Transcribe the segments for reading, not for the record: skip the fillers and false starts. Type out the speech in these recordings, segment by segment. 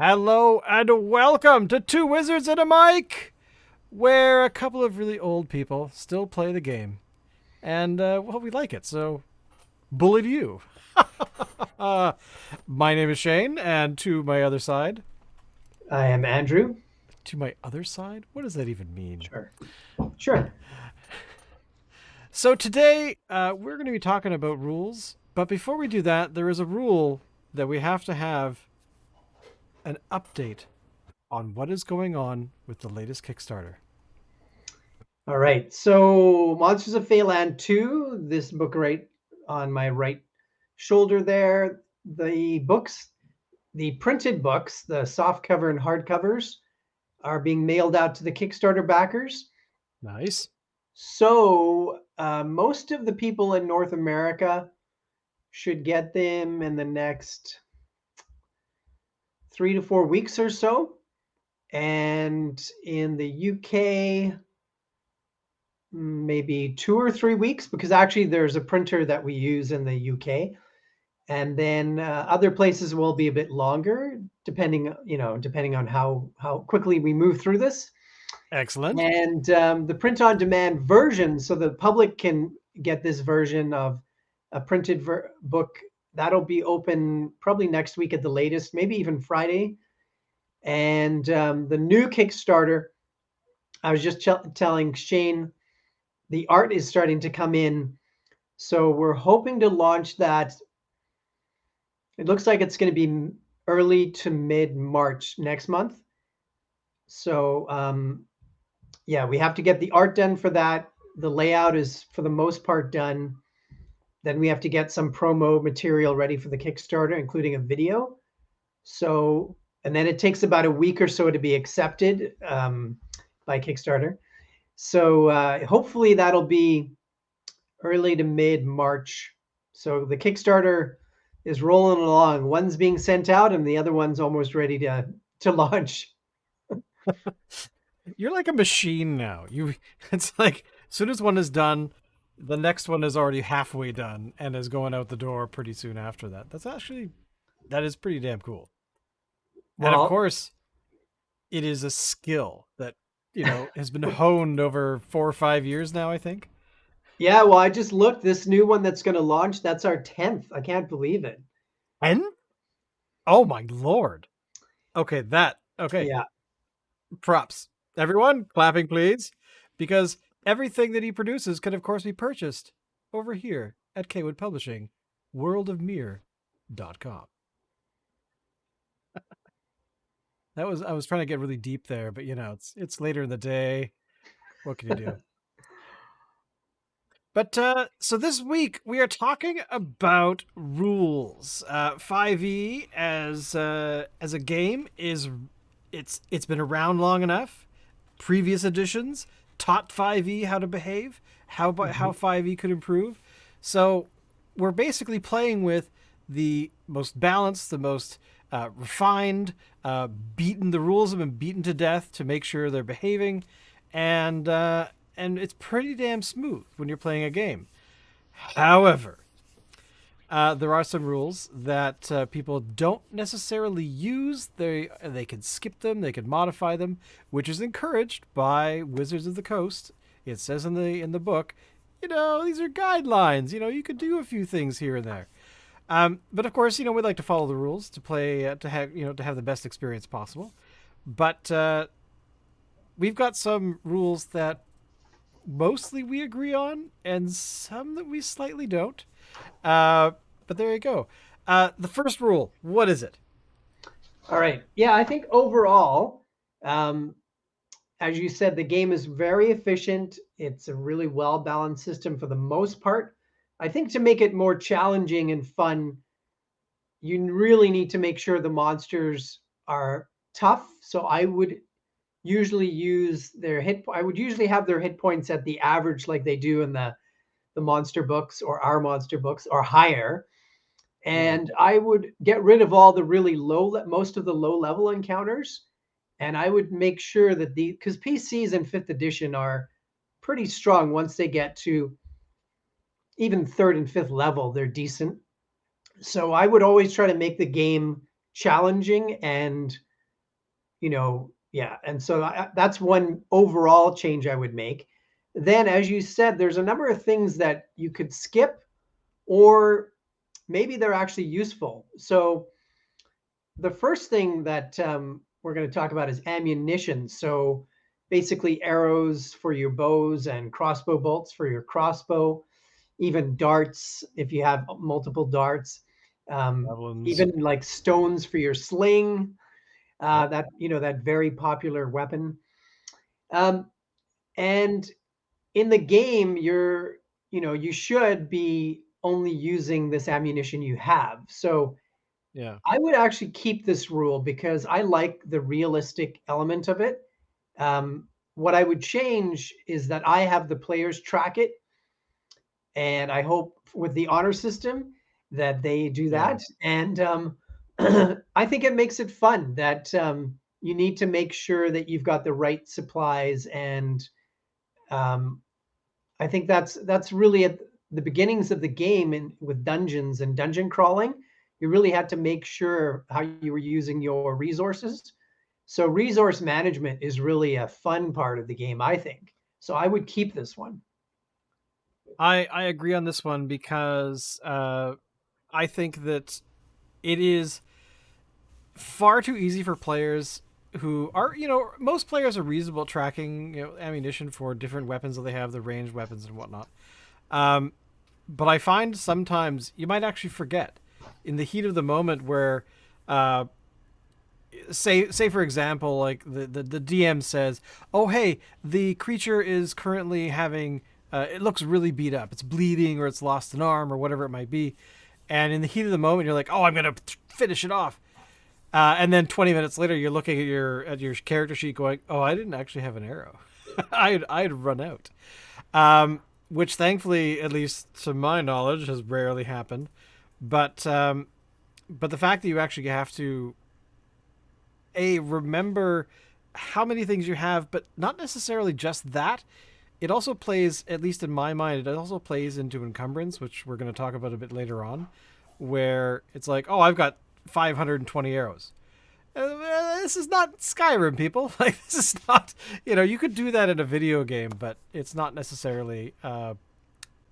Hello and welcome to Two Wizards and a Mic, where a couple of really old people still play the game. And, well, we like it, so bully to you. uh, my name is Shane, and to my other side. I am Andrew. To my other side? What does that even mean? Sure. Sure. So today, we're going to be talking about rules, but before we do that, there is a rule that we have an update on what is going on with the latest Kickstarter. All right. So, Monsters of Feyland 2, this book right on my right shoulder there. The books, the printed books, the softcover and hardcovers, are being mailed out to the Kickstarter backers. Nice. So, most of the people in North America should get them in the next 3 to 4 weeks or so. And in the UK, maybe 2 or 3 weeks, because actually there's a printer that we use in the UK, and then other places will be a bit longer, depending on how quickly we move through this. Excellent. And the print on demand version, so the public can get this version of a printed book, that'll be open probably next week at the latest, maybe even Friday. And the new Kickstarter, I was just telling Shane, the art is starting to come in. So we're hoping to launch that. It looks like it's going to be early to mid March next month. So yeah, we have to get the art done for that. The layout is for the most part done. Then we have to get some promo material ready for the Kickstarter, including a video. So, and then it takes about a week or so to be accepted by Kickstarter. So hopefully that'll be early to mid March. So the Kickstarter is rolling along. One's being sent out, and the other one's almost ready to launch. You're like a machine now. You it's like as soon as one is done, the next one is already halfway done and is going out the door pretty soon after that. That is pretty damn cool. And of Well, course, it is a skill that, has been honed over 4 or 5 years now, I think. yeah. Well, I just looked. This new one that's going to launch. That's our 10th. I can't believe it. And oh my lord. Okay. Yeah. Props. Everyone, clapping please, because everything that he produces can of course be purchased over here at Cawood Publishing, worldofmere.com. I was trying to get really deep there, but it's later in the day. What can you do? But so this week we are talking about rules. 5e as a game is it's been around long enough. Previous editions taught 5e how to behave, how Mhm. 5e could improve. So we're basically playing with the most balanced, the most refined, beaten the rules have been beaten to death to make sure they're behaving, and and it's pretty damn smooth when you're playing a game. However, there are some rules that people don't necessarily use. They can skip them, they can modify them, which is encouraged by Wizards of the Coast. It says in the book, these are guidelines. You could do a few things here and there. But of course, we like to follow the rules to play to have the best experience possible. But we've got some rules that mostly we agree on, and some that we slightly don't. Uh, but there you go. The first rule, what is it? All right. Yeah, I think overall, um, as you said, the game is very efficient. It's a really well balanced system for the most part. I think to make it more challenging and fun, you really need to make sure the monsters are tough. So I would usually use their hit. I would usually have their hit points at the average, like they do in the monster books or our monster books, or higher. Mm. And I would get rid of all the really most of the low level encounters. And I would make sure that because PCs in fifth edition are pretty strong once they get to even third and fifth level, they're decent. So I would always try to make the game challenging and Yeah. And so that's one overall change I would make. Then, as you said, there's a number of things that you could skip, or maybe they're actually useful. So the first thing that we're going to talk about is ammunition. So basically, arrows for your bows and crossbow bolts for your crossbow, even darts if you have multiple darts, Javelins. even like stones for your sling. Yep. That very popular weapon. Um, and in the game, you should be only using this ammunition you have. So Yeah. I would actually keep this rule because I like the realistic element of it. What I would change is that I have the players track it, and I hope with the honor system that they do Yeah. that. And I think it makes it fun that you need to make sure that you've got the right supplies, and um, I think that's really at the beginnings of the game, and with dungeons and dungeon crawling, you really had to make sure how you were using your resources. So resource management is really a fun part of the game, I think. So I would keep this one. I agree on this one because I think that it is far too easy for players who are, most players are reasonable at tracking, ammunition for different weapons that they have, the ranged weapons and whatnot. Um, but I find sometimes you might actually forget in the heat of the moment where, uh, say for example, like the DM says, "Oh hey, the creature is currently having, it looks really beat up. It's bleeding or it's lost an arm or whatever it might be." And in the heat of the moment, you're like, "Oh, I'm gonna finish it off." And then 20 minutes later, you're looking at your character sheet, going, "Oh, I didn't actually have an arrow. I'd run out." Which thankfully, at least to my knowledge, has rarely happened. But the fact that you actually have to remember how many things you have, but not necessarily just that. It also plays, at least in my mind, it also plays into encumbrance, which we're going to talk about a bit later on, where it's like, oh, I've got 520 arrows. This is not Skyrim, people. Like, this is not, you could do that in a video game, but it's not necessarily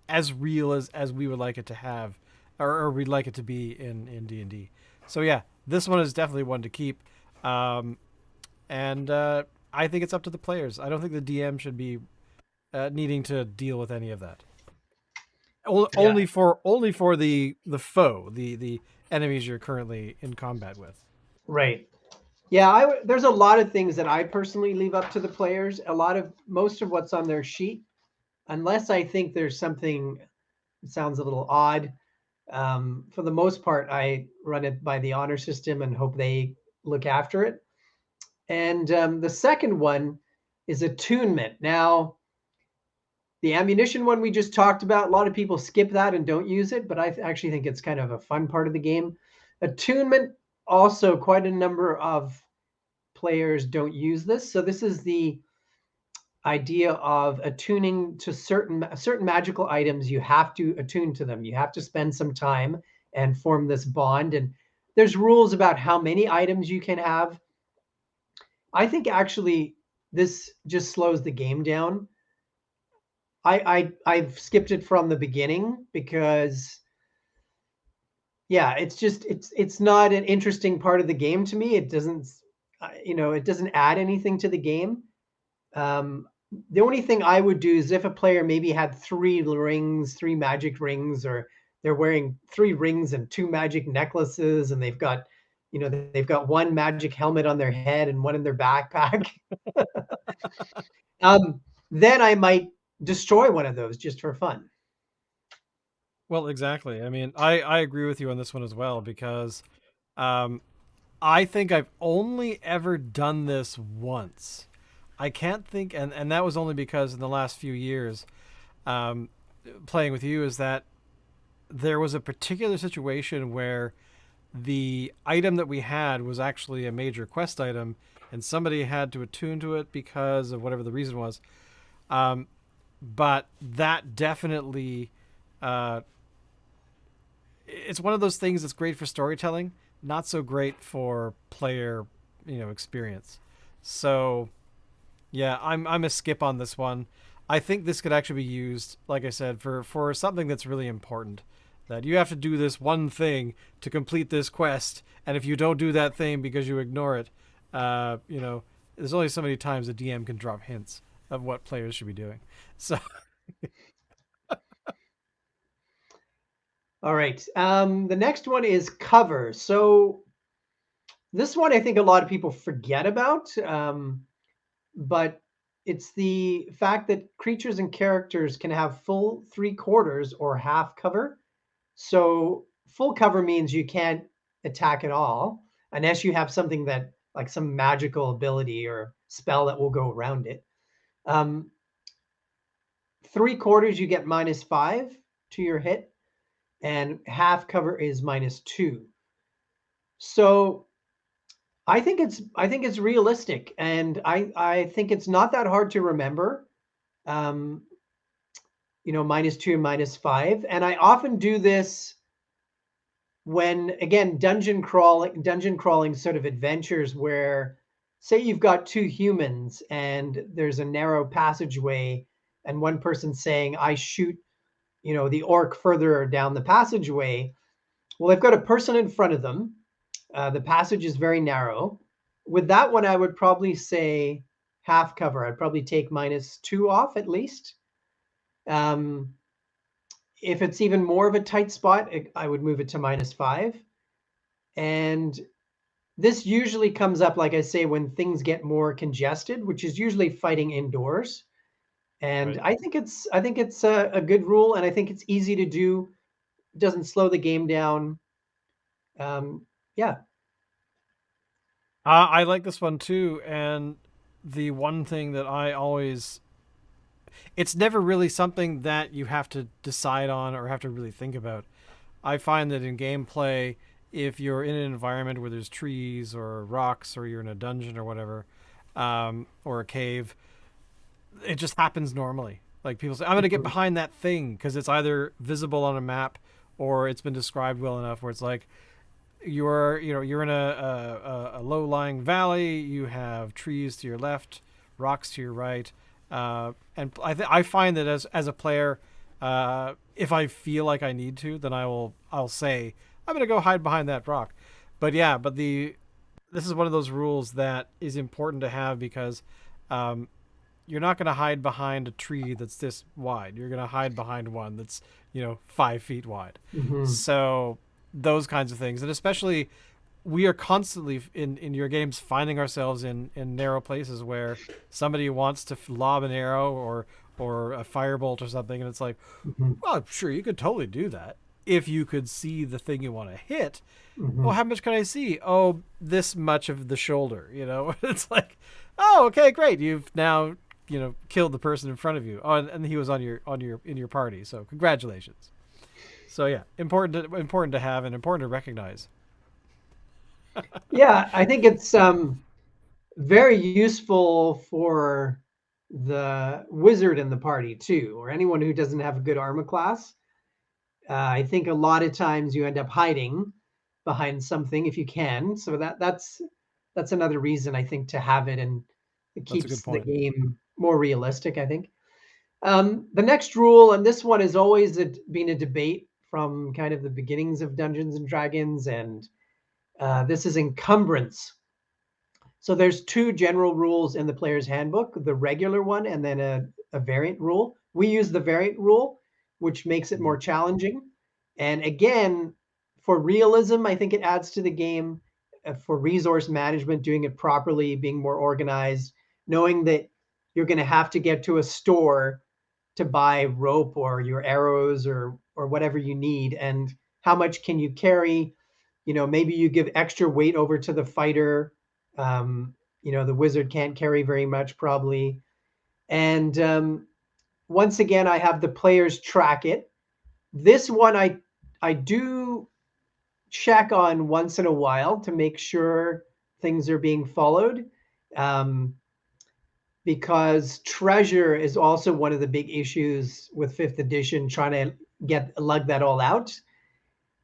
as real as we would like it to have, or we'd like it to be in D&D. So yeah, this one is definitely one to keep. Um, and I think it's up to the players. I don't think the DM should be needing to deal with any of that. Yeah, Only for the foe, the enemies you're currently in combat with. right. Yeah, there's a lot of things that I personally leave up to the players. Most of what's on their sheet, unless I think there's something that sounds a little odd. For the most part, I run it by the honor system and hope they look after it. And the second one is attunement. Now, the ammunition one we just talked about, a lot of people skip that and don't use it, but I actually think it's kind of a fun part of the game. Attunement, also, quite a number of players don't use this. So this is the idea of attuning to certain magical items. You have to attune to them. You have to spend some time and form this bond. And there's rules about how many items you can have. I think actually this just slows the game down. I've skipped it from the beginning because yeah, it's not an interesting part of the game to me. It doesn't it doesn't add anything to the game. Um, the only thing I would do is if a player maybe had three magic rings, or they're wearing three rings and two magic necklaces, and they've got one magic helmet on their head and one in their backpack. um, then I might destroy one of those just for fun. Well, exactly. I mean, I agree with you on this one as well because um, I think I've only ever done this once. I can't think, and that was only because in the last few years, um, playing with you, is that there was a particular situation where the item that we had was actually a major quest item, and somebody had to attune to it because of whatever the reason was. Um, but that definitely, uh, it's one of those things that's great for storytelling, not so great for player, experience. So yeah, I'm a skip on this one. I think this could actually be used, like I said, for something that's really important. That you have to do this one thing to complete this quest, and if you don't do that thing because you ignore it, there's only so many times a DM can drop hints of what players should be doing. So All right. The next one is cover. So this one I think a lot of people forget about, but it's the fact that creatures and characters can have full three-quarters or half cover. So full cover means you can't attack at all unless you have something that like some magical ability or spell that will go around it. Um, Three-quarters you get -5 to your hit, and half cover is -2. So I think it's realistic, and I think it's not that hard to remember. Um, -2 and -5, and I often do this when again dungeon crawling sort of adventures where say you've got two humans and there's a narrow passageway and one person's saying I shoot the orc further down the passageway. Well, they've got a person in front of them. The passage is very narrow. With that one I would probably say half cover. I'd probably take -2 off at least. um, if it's even more of a tight spot, I would move it to -5. And this usually comes up, like I say, when things get more congested, which is usually fighting indoors. And right. I think it's a good rule, and I think it's easy to do. It doesn't slow the game down. Yeah. I like this one too, and the one thing that I always it's never really something that you have to decide on or have to really think about. I find that in gameplay, if you're in an environment where there's trees or rocks or you're in a dungeon or whatever, or a cave, it just happens normally. Like people say, I'm going to get Mhm. behind that thing because it's either visible on a map or it's been described well enough where it's like you're in a low lying valley. You have trees to your left, rocks to your right, and I find that as a player, if I feel like I need to, then I'll say I'm gonna go hide behind that rock. But yeah, this is one of those rules that is important to have because um, you're not going to hide behind a tree that's this wide. You're going to hide behind one that's 5 feet wide. Mhm. So those kinds of things, and especially we are constantly in your games finding ourselves in narrow places where somebody wants to lob an arrow or a firebolt or something, and it's like, Mhm. well, sure, you could totally do that if you could see the thing you want to hit. Well, Mhm. how much can I see? Oh, this much of the shoulder. It's like, oh, okay, great. You've now killed the person in front of you. Oh, and he was in your party. So congratulations. So yeah, important to have and important to recognize. Yeah, I think it's very useful for the wizard in the party too, or anyone who doesn't have a good armor class. I think a lot of times you end up hiding behind something if you can. So that's another reason I think to have it, and it That's a good keeps the point. game more realistic, I think. The next rule, and this one has always been a debate from kind of the beginnings of Dungeons and Dragons, and this is encumbrance. So there's two general rules in the player's handbook, the regular one and then a variant rule. We use the variant rule, which makes it more challenging. And again, for realism, I think it adds to the game. For resource management, doing it properly, being more organized, knowing that you're going to have to get to a store to buy rope or your arrows or whatever you need, and how much can you carry. Maybe you give extra weight over to the fighter. The wizard can't carry very much probably. And once again, I have the players track it. This one I do check on once in a while to make sure things are being followed. Um, because treasure is also one of the big issues with fifth edition, trying to get lug that all out.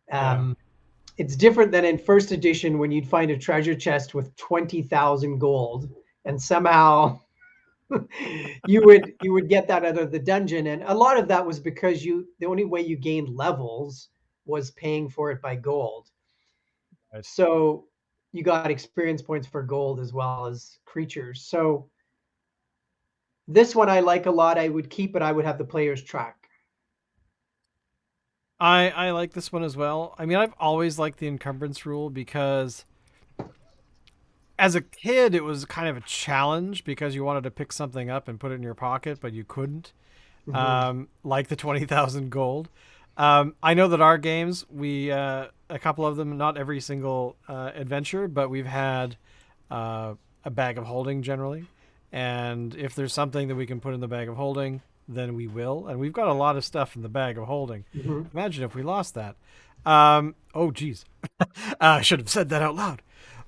Yeah. Um, it's different than in first edition when you'd find a treasure chest with 20,000 gold and somehow you would get that out of the dungeon. And a lot of that was because the only way you gained levels was paying for it by gold. Right. So you got experience points for gold as well as creatures. So this one I like a lot. I would keep it. I would have the players track. I like this one as well. I mean, I've always liked the encumbrance rule because as a kid it was kind of a challenge because you wanted to pick something up and put it in your pocket, but you couldn't. Hmm. Like the 20,000 gold. I know that our games, a couple of them, not every single adventure, but we've had a bag of holding generally. And if there's something that we can put in the bag of holding, then we will. And we've got a lot of stuff in the bag of holding. Hmm. Imagine if we lost that. Oh, geez. I should have said that out loud.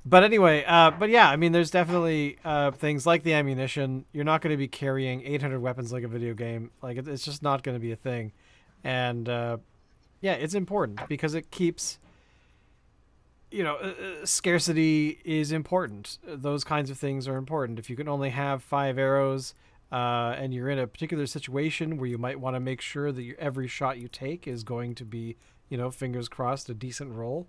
But anyway, but yeah, I mean, there's definitely things like the ammunition. You're not going to be carrying 800 weapons like a video game. Like it's just not going to be a thing. And yeah, it's important because it keeps, scarcity is important. Those kinds of things are important. If you can only have 5 arrows and you're in a particular situation where you might want to make sure that every shot you take is going to be, fingers crossed, a decent roll.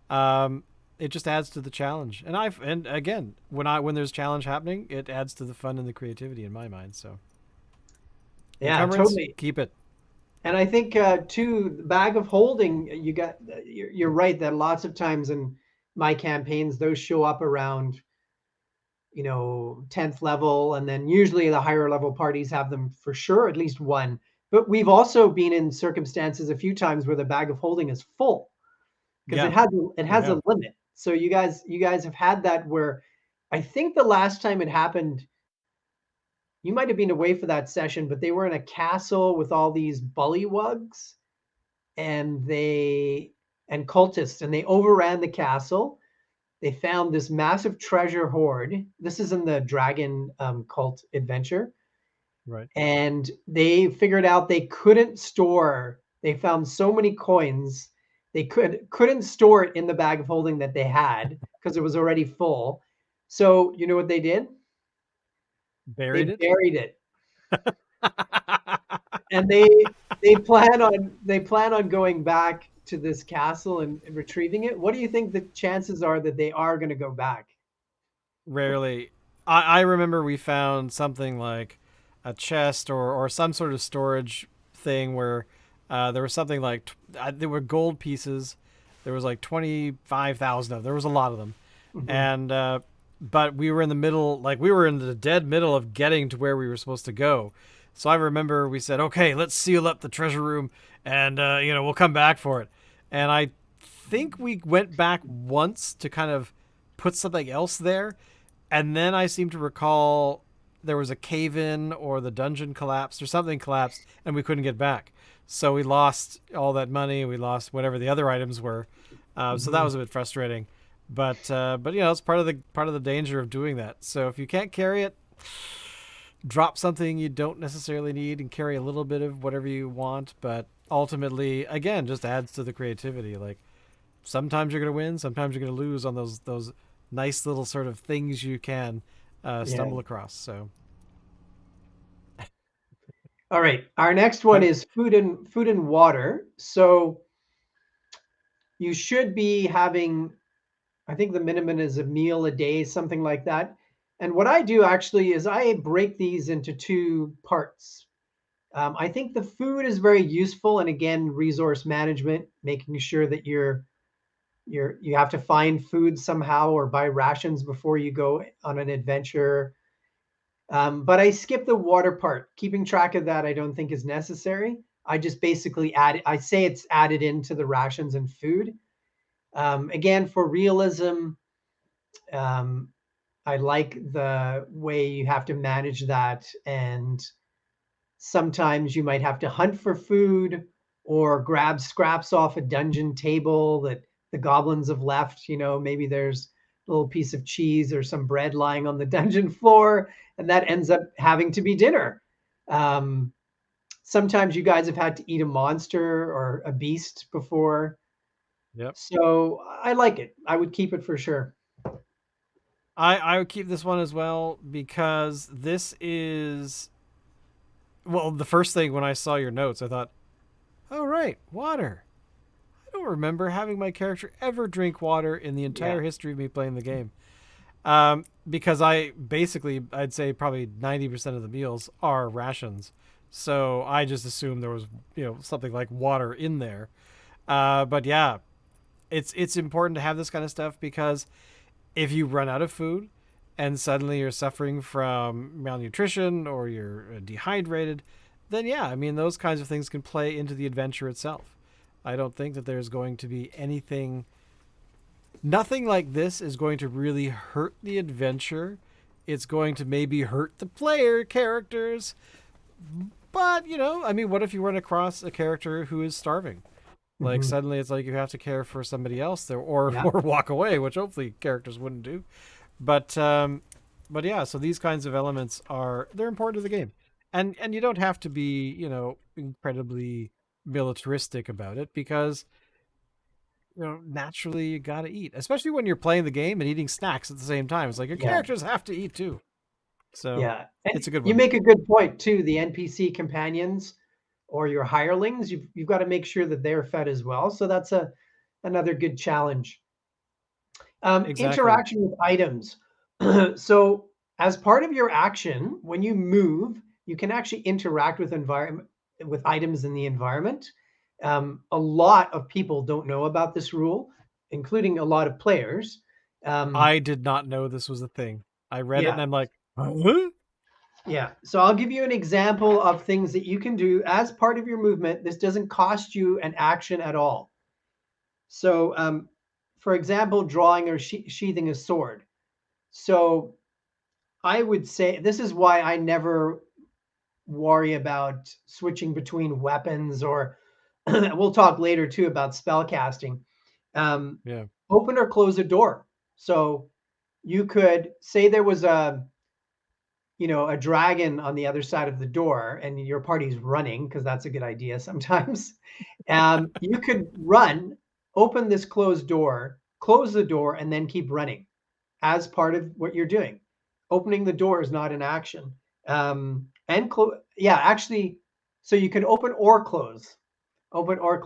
It just adds to the challenge. And again, when there's challenge happening, it adds to the fun and the creativity in my mind. So Yeah, encumbrance, totally. keep it. And I think too, the bag of holding, you're right that lots of times in my campaigns, those show up around 10th level, and then usually the higher level parties have them for sure, at least one. But we've also been in circumstances a few times where the bag of holding is full because Yeah, it we has a have. limit. So you guys have had that where I think the last time it happened, you might have been away for that session, but they were in a castle with all these bullywugs and cultists, and they overran the castle. They found this massive treasure hoard. This is in the dragon cult adventure, Right. and they figured out they couldn't store. They found so many coins they couldn't store it in the bag of holding that they had because it was already full. So you know what they did? They Buried it. buried it, and they plan on going back to this castle and retrieving it. What do you think the chances are that they are going to go back? Rarely. I remember we found something like a chest or some sort of storage thing where there was something like there were gold pieces. There was like 25,000 of them. There was a lot of them, Hmm. and but we were in the middle, like we were in the dead middle of getting to where we were supposed to go. So I remember we said, "Okay, let's seal up the treasure room, and we'll come back for it." And I think we went back once to kind of put something else there, and then I seem to recall there was a cave in or the dungeon collapsed or something collapsed and we couldn't get back. So we lost all that money. We lost whatever the other items were. So that Hmm. was a bit frustrating. But it's part of the danger of doing that. So if you can't carry it, drop something you don't necessarily need and carry a little bit of whatever you want. But ultimately, again, just adds to the creativity. Like sometimes you're gonna win, sometimes you're gonna lose on those nice little sort of things you can Yeah. stumble across. So, All right. Our next one but is food and water. So you should be having, I think the minimum is a meal a day, something like that. And what I do actually is I break these into two parts. I think the food is very useful, and again, resource management, making sure that you have to find food somehow or buy rations before you go on an adventure. But I skip the water part. Keeping track of that, I don't think is necessary. I just basically add. I say it's added into the rations and food. Again, for realism, um, I like the way you have to manage that, and sometimes you might have to hunt for food or grab scraps off a dungeon table that the goblins have left. Maybe there's a little piece of cheese or some bread lying on the dungeon floor, and that ends up having to be dinner. Um, Sometimes you guys have had to eat a monster or a beast before. yep. So I like it. I would keep it for sure. I would keep this one as well because this is, well, the first thing when I saw your notes, I thought, oh, right, water. I don't remember having my character ever drink water in the Yeah. entire history of me playing the game. Because I'd say probably 90% of the meals are rations. So I just assumed there was, something like water in there. But yeah, it's important to have this kind of stuff because if you run out of food and suddenly you're suffering from malnutrition or you're dehydrated, then yeah, I mean, those kinds of things can play into the adventure itself. I don't think that there's going to be nothing like this is going to really hurt the adventure. It's going to maybe hurt the player characters. But, I mean, what if you run across a character who is starving? Like Hmm. suddenly it's like you have to care for somebody else there, or Yeah. or walk away, which hopefully characters wouldn't do. But yeah, so these kinds of elements they're important to the game, and you don't have to be incredibly militaristic about it because naturally you got to eat, especially when you're playing the game and eating snacks at the same time. It's like your Yeah. characters have to eat too. So Yeah. And it's a good you one. make a good point too. The NPC companions or your hirelings, you've got to make sure that they're fed as well. So that's another good challenge. Exactly. Interaction with items. So as part of your action, when you move, you can actually interact with environment with items in the environment. A lot of people don't know about this rule, including a lot of players. Um, I did not know this was a thing. I read it and yeah, I'm like, huh? yeah. So I'll give you an example of things that you can do as part of your movement. This doesn't cost you an action at all. So, for example, drawing or sheathing a sword. So I would say this is why I never worry about switching between weapons or we'll talk later too about spell casting. Um, Yeah. Open or close a door. So you could say there was a dragon on the other side of the door and your party's running because that's a good idea sometimes. You could run, open this closed door, close the door, and then keep running as part of what you're doing. Opening the door is not an action. Yeah, actually, so you can open or close, Right.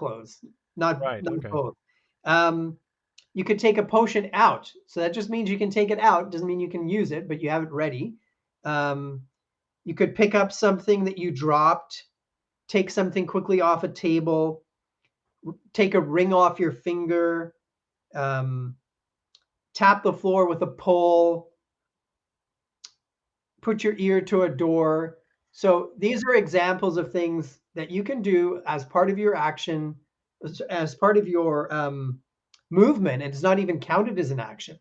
not Okay. both. Um, you could take a potion out, so that just means you can take it out. Doesn't mean you can use it, but you have it ready. Um, you could pick up something that you dropped, take something quickly off a table, take a ring off your finger, um, tap the floor with a pole, put your ear to a door. So these are examples of things that you can do as part of your action, as part of your movement, and it's not even counted as an action.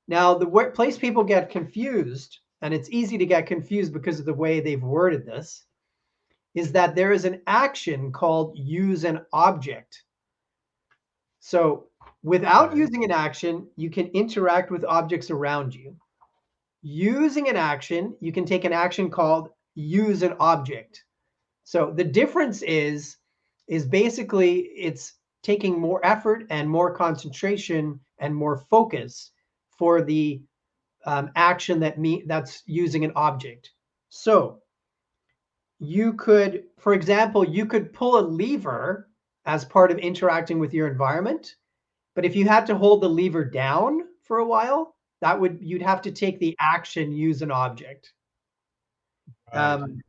Now, the place people get confused, and it's easy to get confused because of the way they've worded this, is that there is an action called use an object. So without Okay. using an action, you can interact with objects around you. Using an action, you can take an action called use an object. So the difference is basically it's taking more effort and more concentration and more focus for the action that's using an object. So you could, for example, you could pull a lever as part of interacting with your environment. But if you had to hold the lever down for a while, you'd have to take the action use an object. Right. Um,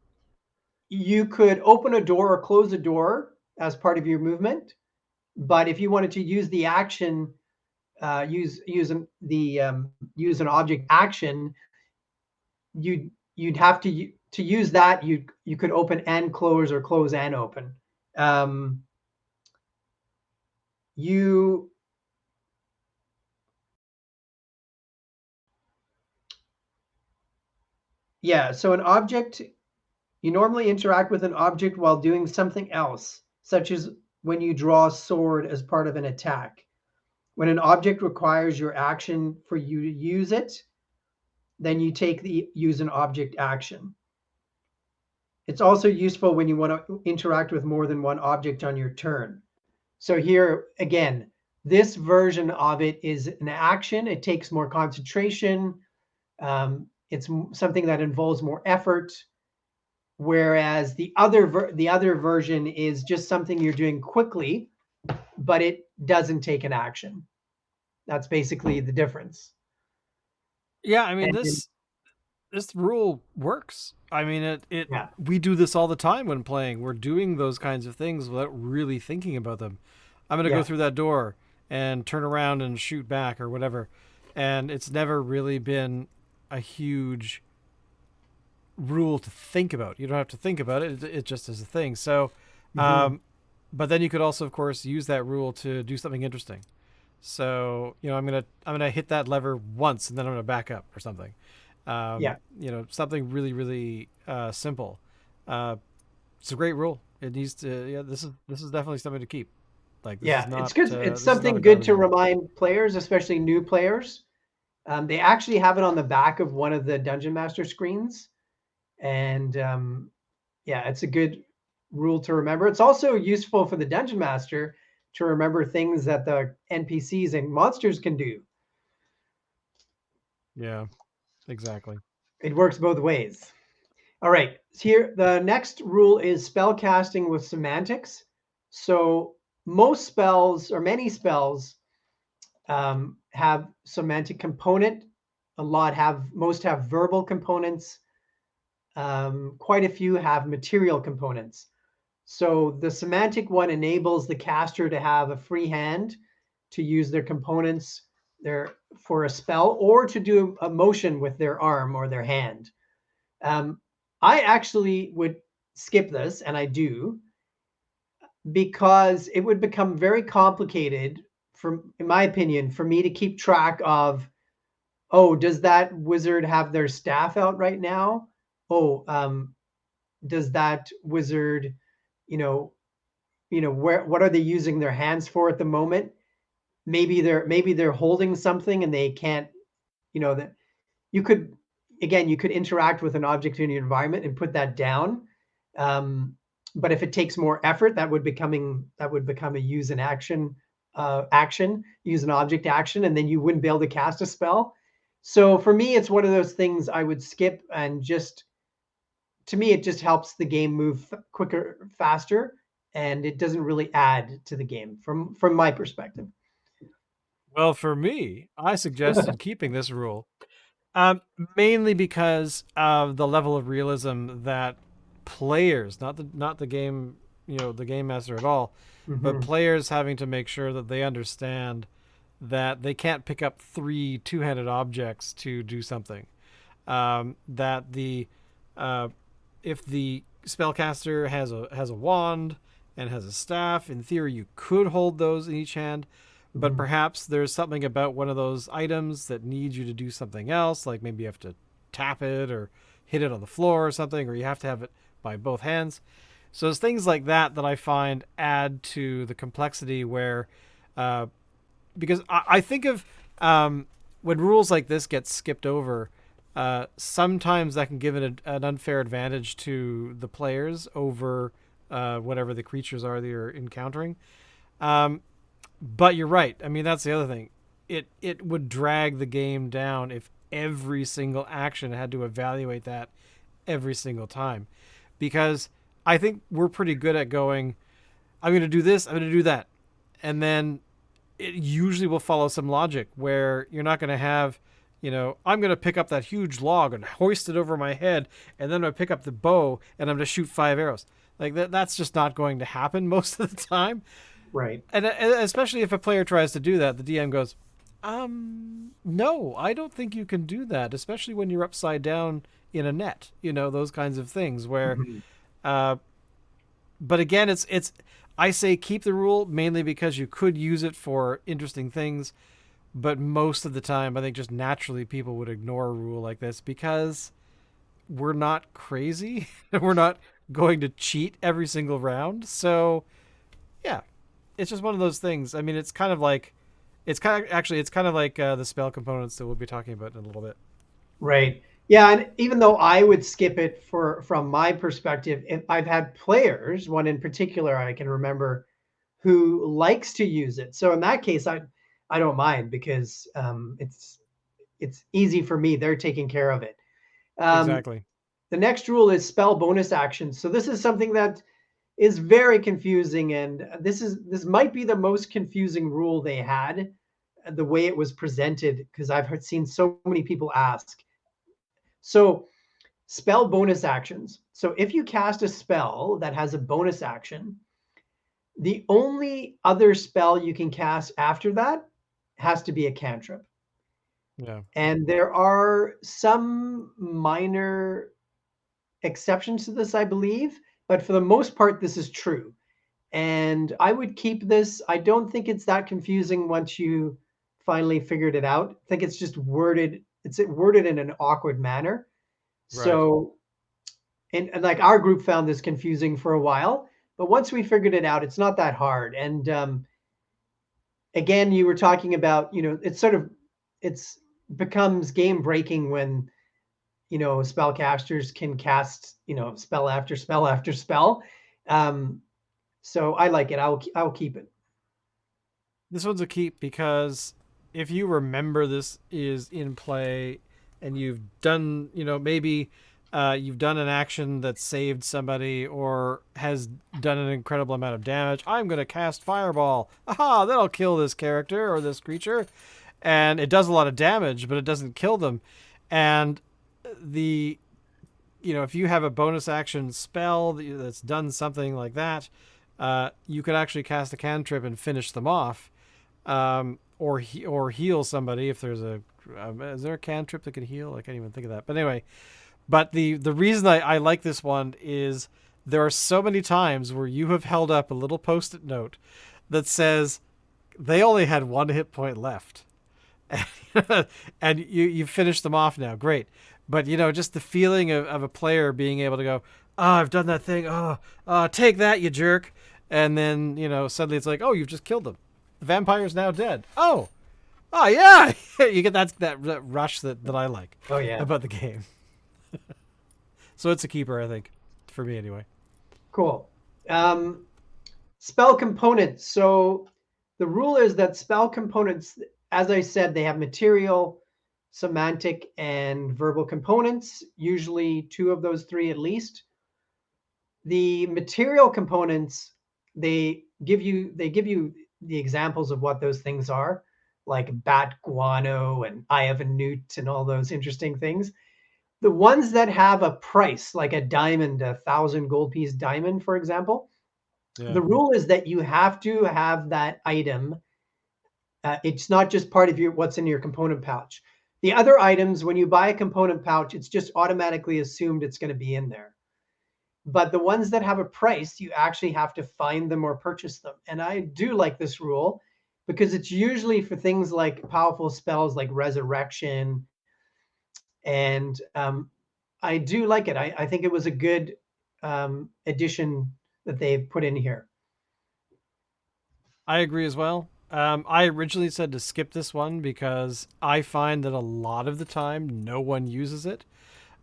you could open a door or close a door as part of your movement, but if you wanted to use the action, use an object action, you'd have to use that. You could open and close or close and open. Um, you Yeah, so an object you normally interact with an object while doing something else, such as when you draw a sword as part of an attack. When an object requires your action for you to use it, then you take the use an object action. It's also useful when you want to interact with more than one object on your turn. So here again, This version of it is an action. It takes more concentration. It's something that involves more effort. Whereas the other version is just something you're doing quickly, but it doesn't take an action. That's basically the difference. Yeah, I mean And this rule works. I mean it yeah, we do this all the time when playing. We're doing those kinds of things without really thinking about them. I'm going to go yeah, through that door and turn around and shoot back or whatever. And it's never really been a huge rule to think about. You don't have to think about it. It just is a thing. So, hmm, um, but then you could also, of course, use that rule to do something interesting. So, I'm gonna hit that lever once, and then I'm gonna back up or something. yeah, Something really, really simple. Uh, it's a great rule. It needs to. Yeah, this is definitely something to keep. Like yeah. It's good. It's this is not a something good garbage to rule. remind players, especially new players. They actually have it on the back of one of the Dungeon Master screens, and yeah, it's a good rule to remember. It's also useful for the Dungeon Master to remember things that the NPCs and monsters can do. Yeah, exactly. It works both ways. All right, here the next rule is spell casting with semantics. So most spells or many spells have semantic component. Most have verbal components. Quite a few have material components. So the semantic one enables the caster to have a free hand to use their components there for a spell or to do a motion with their arm or their hand. Um, I actually would skip this, and I do, because it would become very complicated, in my opinion, for me to keep track of, oh, does that wizard have their staff out right now? Oh, does that wizard, you know, what are they using their hands for at the moment? Maybe they're holding something and they can't, that you could again you could interact with an object in your environment and put that down. Um, but if it takes more effort, that would become a use an action use an object action, and then you wouldn't be able to cast a spell. So for me, it's one of those things I would skip, and just to me, it just helps the game move quicker, faster, and it doesn't really add to the game from my perspective. Well, for me, I suggested keeping this rule. Um, Mainly because of the level of realism that players, not the game, the game master at all, but Hmm. players having to make sure that they understand that they can't pick up three two-handed objects to do something. That the if the spellcaster has a wand and has a staff, in theory you could hold those in each hand, but Hmm. perhaps there's something about one of those items that needs you to do something else, like maybe you have to tap it or hit it on the floor or something, or you have to have it by both hands. So it's things like that that I find add to the complexity where, uh, because I think of when rules like this get skipped over, sometimes that can give it an unfair advantage to the players over whatever the creatures are that you're encountering. Um, but you're right. I mean, that's the other thing. It would drag the game down if every single action had to evaluate that every single time, because I think we're pretty good at going, I'm going to do this, I'm going to do that, and then it usually will follow some logic where you're not going to have, I'm going to pick up that huge log and hoist it over my head, and then I'm going to pick up the bow and I'm going to shoot 5 arrows. Like that's just not going to happen most of the time. Right. And especially if a player tries to do that, the DM goes, no, I don't think you can do that, especially when you're upside down in a net, those kinds of things where, Hmm. uh, but again, I say keep the rule mainly because you could use it for interesting things, but most of the time, I think just naturally people would ignore a rule like this because we're not crazy. We're not going to cheat every single round. So, yeah, it's just one of those things. I mean, it's kind of like the spell components that we'll be talking about in a little bit. Right. Yeah, and even though I would skip it from my perspective, if I've had players, one in particular I can remember, who likes to use it. So in that case, I don't mind because it's easy for me. They're taking care of it. Um, Exactly. the next rule is spell bonus actions. So this is something that is very confusing, and this might be the most confusing rule they had, the way it was presented, because seen so many people ask. So spell bonus actions. So if you cast a spell that has a bonus action, the only other spell you can cast after that has to be a cantrip. Yeah. And there are some minor exceptions to this, I believe, but for the most part, this is true. And I would keep this. I don't think it's that confusing once you finally figured it out. I think it's just worded, it's worded in an awkward manner. Right. So, and like our group found this confusing for a while, but once we figured it out, it's not that hard. And again, you were talking about, it's becomes game breaking when, spellcasters can cast, spell after spell after spell. Um, so I like it. I'll keep it. This one's a keep because if you remember this is in play and you've done, maybe you've done an action that saved somebody or has done an incredible amount of damage. I'm going to cast Fireball. Aha, that'll kill this character or this creature. And it does a lot of damage, but it doesn't kill them. And the, if you have a bonus action spell that's done something like that, you could actually cast a cantrip and finish them off, or heal somebody if there's a. Is there a cantrip that can heal? I can't even think of that. But anyway, the reason I like this one is there are so many times where you have held up a little post-it note that says they only had 1 hit point left, and you finished them off now. Great, but just the feeling of a player being able to go, oh, I've done that thing. Oh, take that, you jerk. And then, suddenly it's like, oh, you've just killed them. The vampire's now dead. Oh yeah. You get that rush that I like Oh yeah. about the game. So it's a keeper, I think, for me anyway. Cool. Spell components. So the rule is that spell components, as I said, they have material, semantic, and verbal components, usually 2 of those 3 at least. The material components, they give you the examples of what those things are, like bat guano and eye of a newt and all those interesting things. The ones that have a price, like a diamond, 1,000 gold piece diamond, for example, Yeah. the rule is that you have to have that item. It's not just part of what's in your component pouch. The other items, when you buy a component pouch, it's just automatically assumed it's going to be in there. But the ones that have a price, you actually have to find them or purchase them. And I do like this rule because it's usually for things like powerful spells like resurrection. And I do like it. I think it was a good addition that they've put in here. I agree as well. I originally said to skip this one because I find that a lot of the time no one uses it.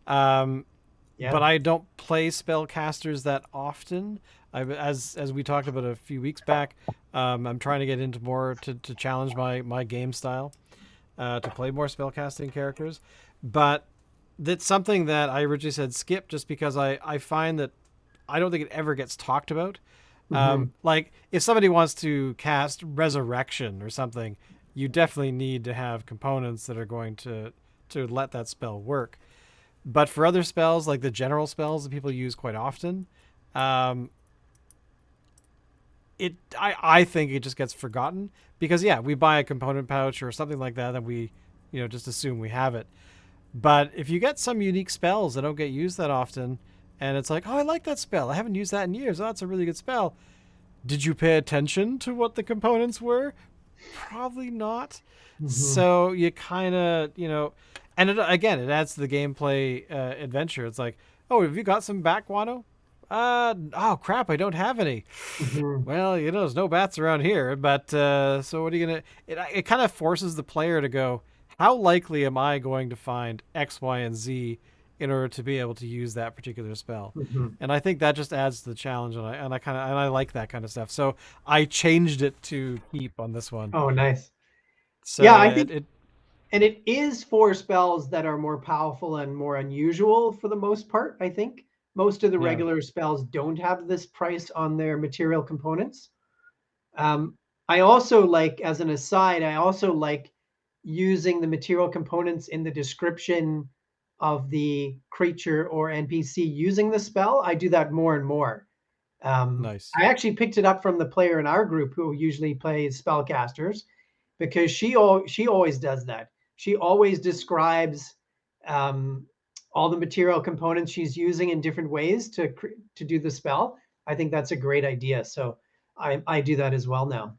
But I don't play spellcasters that often. As we talked about a few weeks back, I'm trying to get into more to challenge my game style, to play more spellcasting characters. But that's something that I originally said skip just because I find that I don't think it ever gets talked about. Like if somebody wants to cast resurrection or something, you definitely need to have components that are going to let that spell work. But for other spells, like the general spells that people use quite often, I think it just gets forgotten because we buy a component pouch or something like that, and we just assume we have it. But if you get some unique spells that don't get used that often, and it's like, oh, I like that spell, I haven't used that in years, oh, that's a really good spell. Did you pay attention to what the components were? Probably not. So you kind of, and it adds to the gameplay adventure. It's like, oh, have you got some bat guano? Oh crap, I don't have any. Well, there's no bats around here, but so what are you gonna? It kind of forces the player to go, how likely am I going to find X, Y, and Z in order to be able to use that particular spell. Mhm. And I think that just adds to the challenge, and I like that kind of stuff. So I changed it to keep on this one. Oh, nice. So Yeah, I yeah, think, and it is for spells that are more powerful and more unusual for the most part, I think. Most of the yeah, regular spells don't have this price on their material components. Um, I also like, as an aside, I also like using the material components in the description of the creature or NPC using the spell. I do that more and more. nice. I actually picked it up from the player in our group who usually plays spellcasters, because she always does that. She always describes um, all the material components she's using in different ways to do the spell. I think that's a great idea. So I do that as well now.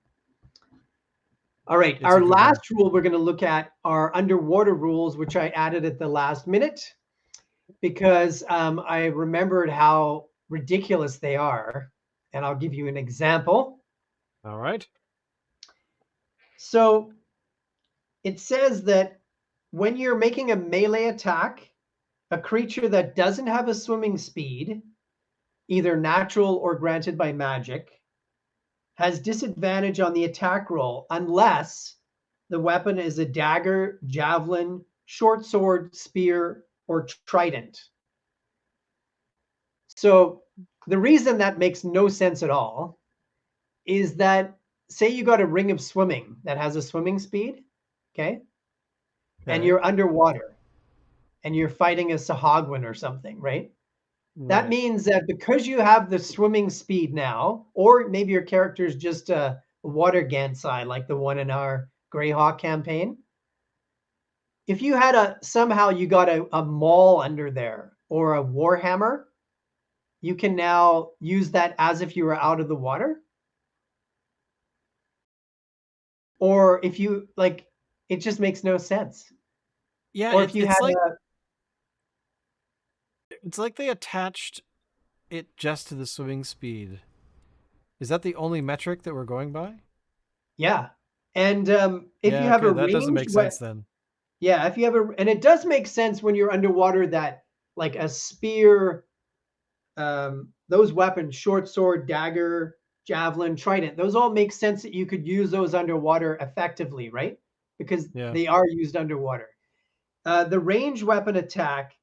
All right, It's a our good one. last rule we're going to look at are underwater rules, which I added at the last minute because I remembered how ridiculous they are. And I'll give you an example. All right. So it says that when you're making a melee attack, a creature that doesn't have a swimming speed, either natural or granted by magic, has disadvantage on the attack roll unless the weapon is a dagger, javelin, short sword, spear, or trident. So the reason that makes no sense at all is that, say you got a ring of swimming that has a swimming speed, okay, and Okay. you're underwater and you're fighting a Sahagwin or something, right? That Right. means that because you have the swimming speed now, or maybe your character is just a water Gansai like the one in our Greyhawk campaign. If you had somehow you got a maul under there or a warhammer, you can now use that as if you were out of the water. Or if you like, it just makes no sense. Yeah, Or if you had it's like they attached it just to the swimming speed. Is that the only metric that we're going by? yeah, and if you Yeah, have a okay, that doesn't ranged make sense then. yeah, if you have and it does make sense when you're underwater that like a spear, those weapons, short sword, dagger, javelin, trident, those all make sense that you could use those underwater effectively, right? Because Yeah. they are used underwater. The range weapon attack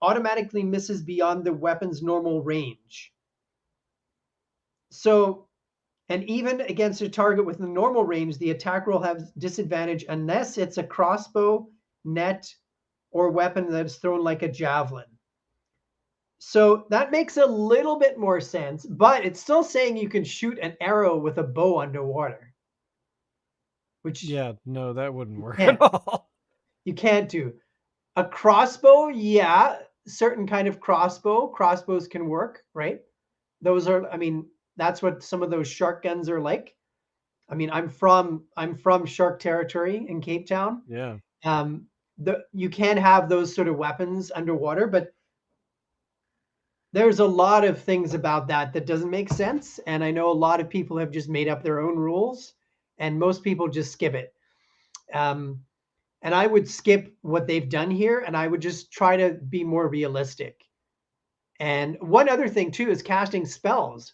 automatically misses beyond the weapon's normal range. So, and even against a target with a normal range, the attack roll has disadvantage unless it's a crossbow, net, or weapon that's thrown like a javelin. So that makes a little bit more sense, but it's still saying you can shoot an arrow with a bow underwater, which Yeah, no, that wouldn't you work at can't. all. You can't do. A crossbow, yeah, certain kind of crossbows can work, right? Those are, I mean, that's what some of those shark guns are like. I mean, I'm from shark territory in Cape Town. Yeah. You can have those sort of weapons underwater, but there's a lot of things about that doesn't make sense, and I know a lot of people have just made up their own rules, and most people just skip it. Um, and I would skip what they've done here, and I would just try to be more realistic. And one other thing too is casting spells.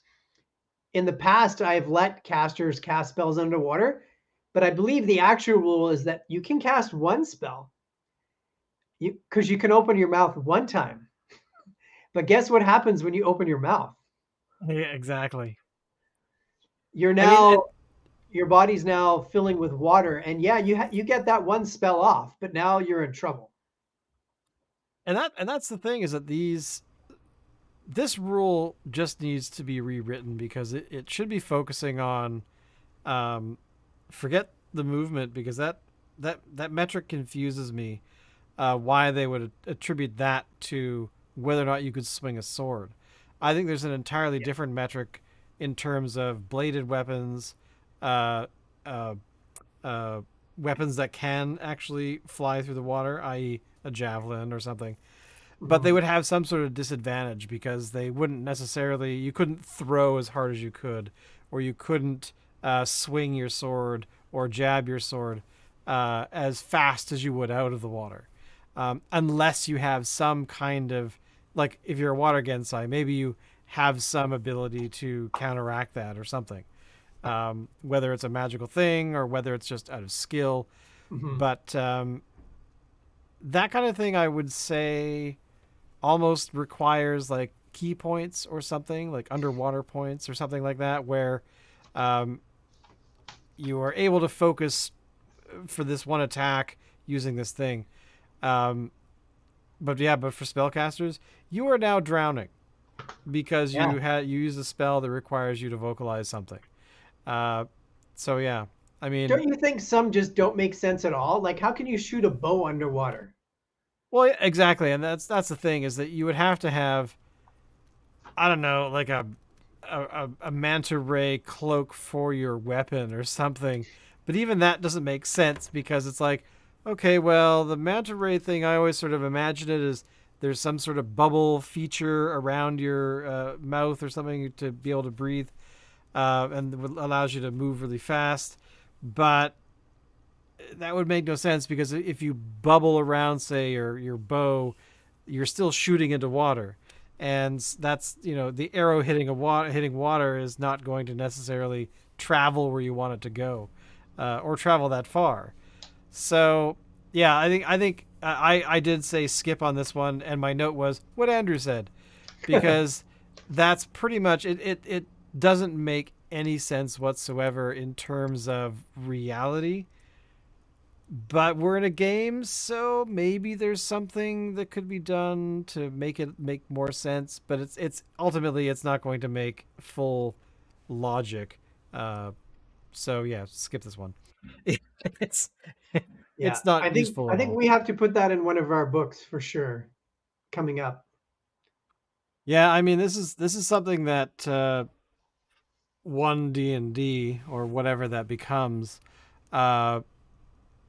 In the past, I've let casters cast spells underwater, but I believe the actual rule is that you can cast one spell, because you can open your mouth one time. But guess what happens when you open your mouth? Yeah, exactly. You're I mean, now your body's now filling with water, and yeah, you get that one spell off, but now you're in trouble. and that's the thing is that this rule just needs to be rewritten because it should be focusing on um, forget the movement because that metric confuses me. Why they would attribute that to whether or not you could swing a sword? I think there's an entirely Yeah. different metric in terms of bladed weapons, uh, uh, uh, weapons that can actually fly through the water, i.e., a javelin or something. But they Mhm. would have some sort of disadvantage because they wouldn't necessarily, you couldn't throw as hard as you could, or you couldn't swing your sword or jab your sword as fast as you would out of the water. unless you have some kind of, like, if you're a water Gensai, maybe you have some ability to counteract that or something. Whether it's a magical thing or whether it's just out of skill. Mhm. But that kind of thing, I would say, almost requires like key points or something, like underwater points or something like that, where um, you are able to focus for this one attack using this thing. Um, but yeah, but for spellcasters, you are now drowning because Yeah. you use a spell that requires you to vocalize something. Uh, so yeah, I mean, Don't you think some just don't make sense at all? Like, how can you shoot a bow underwater? well, yeah, exactly, and that's the thing, is that you would have to have, I don't know, like a manta ray cloak for your weapon or something. But even that doesn't make sense because it's like, okay, well, the manta ray thing, I always sort of imagine it as there's some sort of bubble feature around your mouth or something to be able to breathe, and allows you to move really fast. But that would make no sense because if you bubble around, say, your bow, you're still shooting into water, and that's, the arrow hitting water is not going to necessarily travel where you want it to go, or travel that far. So yeah, I think I did say skip on this one, and my note was what Andrew said, because that's pretty much it. It doesn't make any sense whatsoever in terms of reality, but we're in a game, so maybe there's something that could be done to make it make more sense. But it's ultimately it's not going to make full logic. Uh, so yeah, skip this one. It's Yeah, it's not I think useful I at think all. we have to put that in one of our books for sure coming up. Yeah, I mean this is something that one D&D or whatever that becomes uh,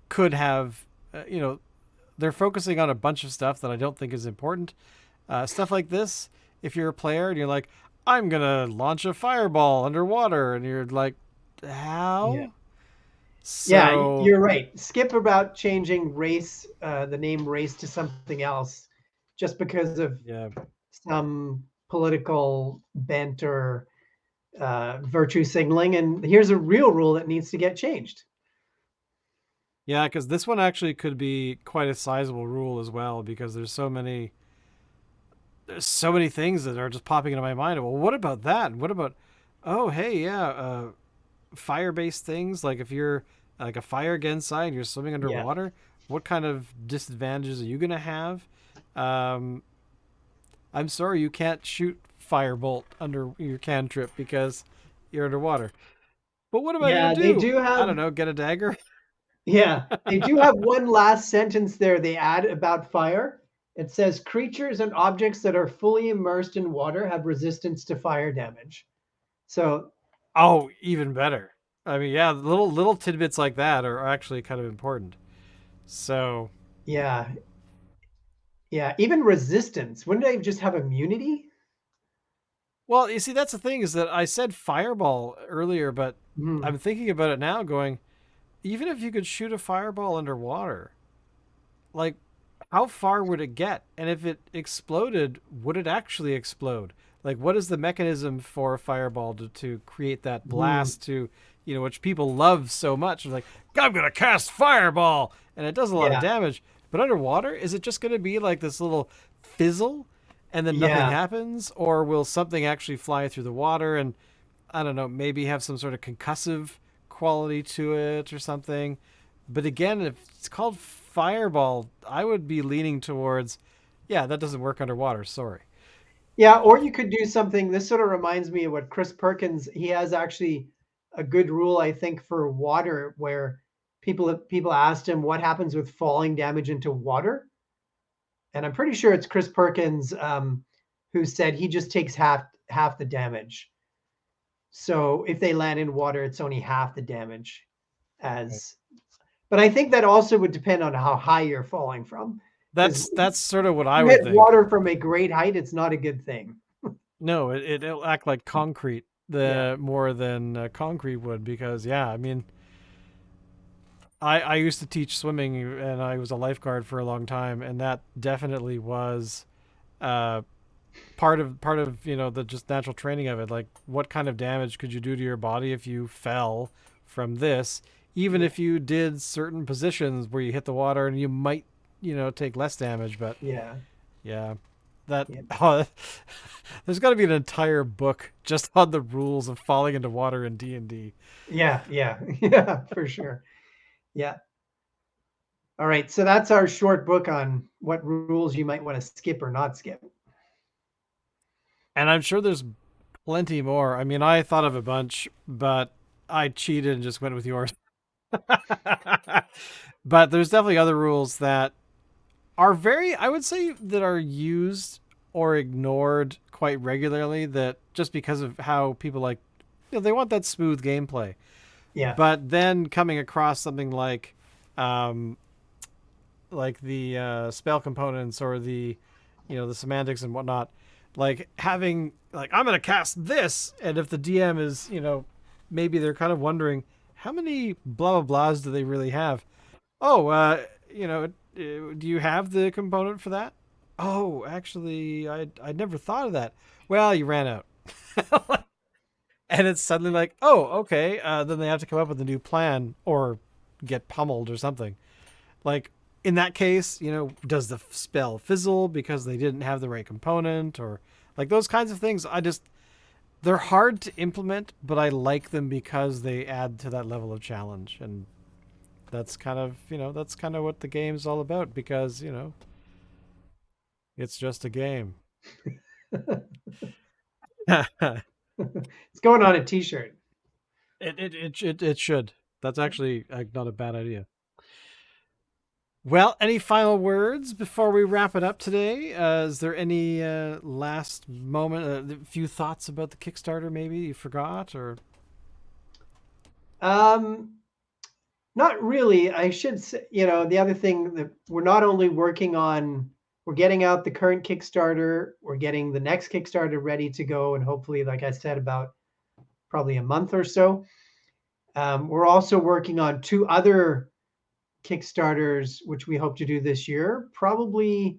could have. They're focusing on a bunch of stuff that I don't think is important. Stuff like this, if you're a player and you're like, I'm gonna launch a fireball underwater, and you're like, Yeah. how? Yeah, So you're right. Skip about changing race, the name race to something else just because of yeah, some political bent or virtue signaling. And here's a real rule that needs to get changed. yeah, because this one actually could be quite a sizable rule as well, because there's so many things that are just popping into my mind. Well, what about that? And what about, oh, hey, yeah, fire-based things. Like if you're like a fire Gensai and you're swimming Yeah. underwater, what kind of disadvantages are you gonna have? Um, I'm sorry, you can't shoot firebolt under your cantrip because you're underwater. But what am I gonna Yeah, they do? do I have don't know. Get a dagger? yeah, they do have one last sentence there they add about fire. It says creatures and objects that are fully immersed in water have resistance to fire damage. So, Oh, even better. I mean, yeah, little tidbits like that are actually kind of important. So, yeah, yeah, even resistance. Wouldn't they just have immunity? well, you see, that's the thing, is that I said fireball earlier, but Hmm. I'm thinking about it now, going, even if you could shoot a fireball underwater, like, how far would it get? And if it exploded, would it actually explode? Like, what is the mechanism for a fireball to create that Hmm. blast to, which people love so much? It's like, I'm going to cast fireball. And it does a lot of Yeah, damage. But underwater, is it just going to be like this little fizzle and then nothing yeah, happens? Or will something actually fly through the water and, I don't know, maybe have some sort of concussive quality to it or something? But again, if it's called fireball, I would be leaning towards, yeah, that doesn't work underwater. Sorry. yeah. Or you could do something. This sort of reminds me of what Chris Perkins. He has actually a good rule, I think, for water, where people asked him what happens with falling damage into water, and I'm pretty sure it's Chris Perkins who said he just takes half the damage. So if they land in water, it's only half the damage as. But I think that also would depend on how high you're falling from, because That's sort of what I you would hit think. water from a great height, it's not a good thing. No, it'll act like concrete Yeah. the more than concrete would, because yeah, I mean, I used to teach swimming, and I was a lifeguard for a long time, and that definitely was uh, part of the just natural training of it. Like, what kind of damage could you do to your body if you fell from this? Even Yeah. if you did certain positions where you hit the water, and you might take less damage, but Yeah. yeah, that Yeah. oh, there's got to be an entire book just on the rules of falling into water in D&D. Yeah. Yeah. Yeah, for sure. Yeah. All right. So that's our short book on what rules you might want to skip or not skip. And I'm sure there's plenty more. I mean, I thought of a bunch, but I cheated and just went with yours. But there's definitely other rules that are very, I would say, that are used or ignored quite regularly, that just because of how people like, they want that smooth gameplay. Yeah. But then coming across something um, like the spell components, or the semantics and whatnot, like having, like, I'm gonna cast this, and if the DM is, maybe they're kind of wondering how many blah blah blahs do they really have. Oh, do you have the component for that? Oh, actually, I never thought of that. Well, you ran out. And it's suddenly like, oh, okay. Then they have to come up with a new plan, or get pummeled or something. Like, in that case, does the spell fizzle because they didn't have the right component, or like those kinds of things? They're hard to implement, but I like them because they add to that level of challenge, and that's kind of what the game's all about, because it's just a game. it, It's going on a t-shirt. it should. That's actually not a bad idea. Well, any final words before we wrap it up today? Is there any last moment, a few thoughts about the Kickstarter maybe you forgot, or Um, Not really. I should say, the other thing that we're not only working on, we're getting out the current Kickstarter, we're getting the next Kickstarter ready to go, and hopefully, like I said, about probably a month or so. We're also working on two other Kickstarters, which we hope to do this year, probably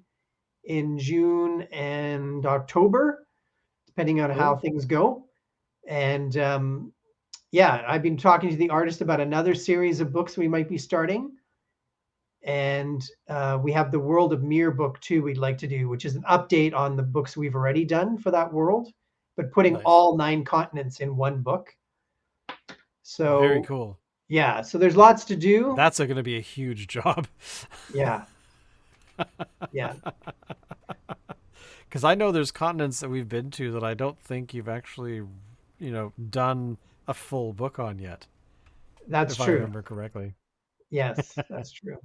in June and October, depending on how cool? things go. And yeah, I've been talking to the artist about another series of books we might be starting. And we have the World of Mir book too, we'd like to do, which is an update on the books we've already done for that world, but putting Nice, all 9 continents in one book. very So cool. yeah, so there's lots to do. That's going to be a huge job. Yeah, yeah. Because I know there's continents that we've been to that I don't think you've actually, done a full book on yet, That's if I true. remember correctly. Yes, that's true.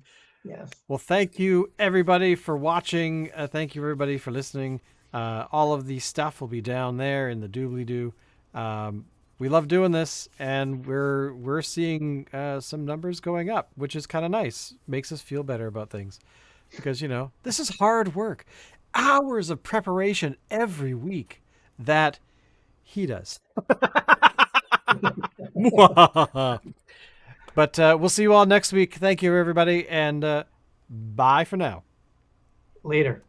Yes. Well, thank you everybody for watching. Thank you everybody for listening. All of the stuff will be down there in the doobly doo. We love doing this, and we're seeing some numbers going up, which is kind of nice. Makes us feel better about things, because this is hard work, hours of preparation every week that he does. But we'll see you all next week. Thank you everybody, and bye for now. Later.